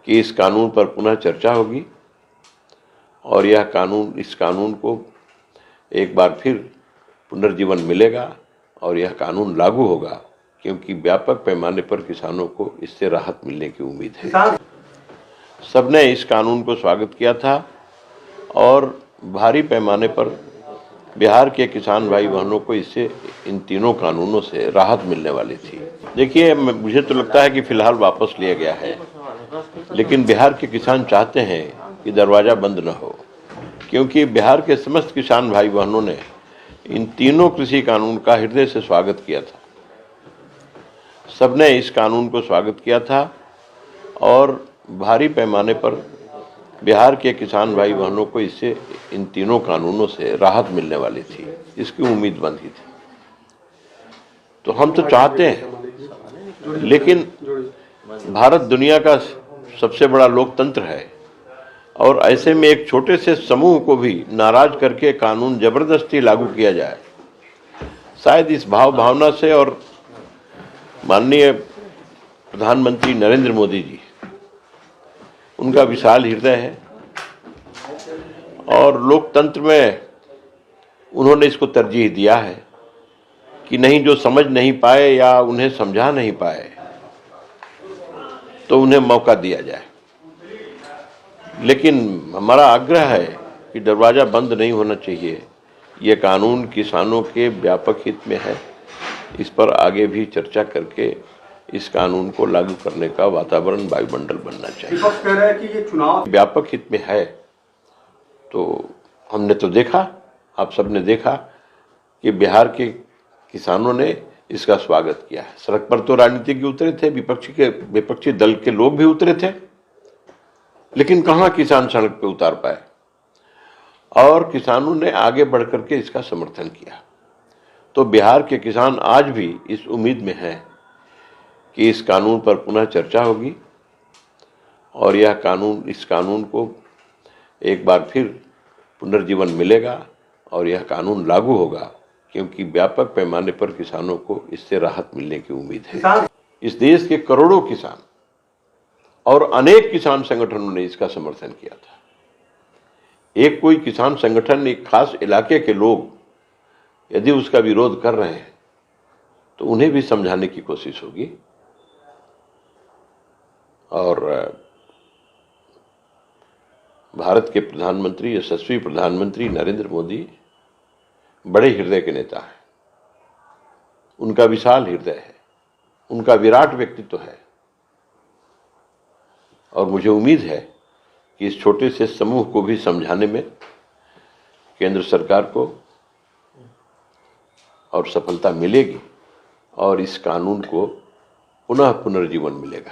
कि इस कानून पर पुनः चर्चा होगी और इस कानून को एक बार फिर पुनर्जीवन मिलेगा और यह कानून लागू होगा, क्योंकि व्यापक पैमाने पर किसानों को इससे राहत मिलने की उम्मीद है। सबने इस कानून को स्वागत किया था और भारी पैमाने पर बिहार के किसान भाई बहनों को इससे इन तीनों कानूनों से राहत मिलने वाली थी। देखिए, मुझे तो लगता है कि फिलहाल वापस लिया गया है, लेकिन बिहार के किसान चाहते हैं कि दरवाजा बंद न हो, क्योंकि बिहार के समस्त किसान भाई बहनों ने इन तीनों कृषि कानून का हृदय से स्वागत किया था। सबने इस कानून को स्वागत किया था और भारी पैमाने पर बिहार के किसान भाई बहनों को इससे इन तीनों कानूनों से राहत मिलने वाली थी, इसकी उम्मीद बंधी थी। तो हम तो चाहते हैं, लेकिन भारत दुनिया का सबसे बड़ा लोकतंत्र है और ऐसे में एक छोटे से समूह को भी नाराज करके कानून जबरदस्ती लागू किया जाए, शायद इस भावना से, और माननीय प्रधानमंत्री नरेंद्र मोदी जी, उनका विशाल हृदय है और लोकतंत्र में उन्होंने इसको तरजीह दिया है कि नहीं, जो समझ नहीं पाए या उन्हें समझा नहीं पाए तो उन्हें मौका दिया जाए। लेकिन हमारा आग्रह है कि दरवाजा बंद नहीं होना चाहिए। ये कानून किसानों के व्यापक हित में है, इस पर आगे भी चर्चा करके इस कानून को लागू करने का वातावरण, वायुमंडल बनना चाहिए। विपक्ष कह रहा है कि ये चुनाव व्यापक हित में है, तो हमने तो देखा, आप सबने देखा कि बिहार के किसानों ने इसका स्वागत किया है। सड़क पर तो राजनीतिज्ञ उतरे थे, विपक्षी दल के लोग भी उतरे थे, लेकिन कहां किसान सड़क पे उतार पाए, और किसानों ने आगे बढ़ करके इसका समर्थन किया। तो बिहार के किसान आज भी इस उम्मीद में हैं कि इस कानून पर पुनः चर्चा होगी और इस कानून को एक बार फिर पुनर्जीवन मिलेगा और यह कानून लागू होगा, क्योंकि व्यापक पैमाने पर किसानों को इससे राहत मिलने की उम्मीद है। इस देश के करोड़ों किसान और अनेक किसान संगठनों ने इसका समर्थन किया था। एक कोई किसान संगठन, एक खास इलाके के लोग यदि उसका विरोध कर रहे हैं तो उन्हें भी समझाने की कोशिश होगी। और भारत के प्रधानमंत्री, यशस्वी प्रधानमंत्री नरेंद्र मोदी बड़े हृदय के नेता हैं। उनका विशाल हृदय है, उनका विराट व्यक्तित्व है, और मुझे उम्मीद है कि इस छोटे से समूह को भी समझाने में केंद्र सरकार को और सफलता मिलेगी और इस कानून को पुनर्जीवन मिलेगा।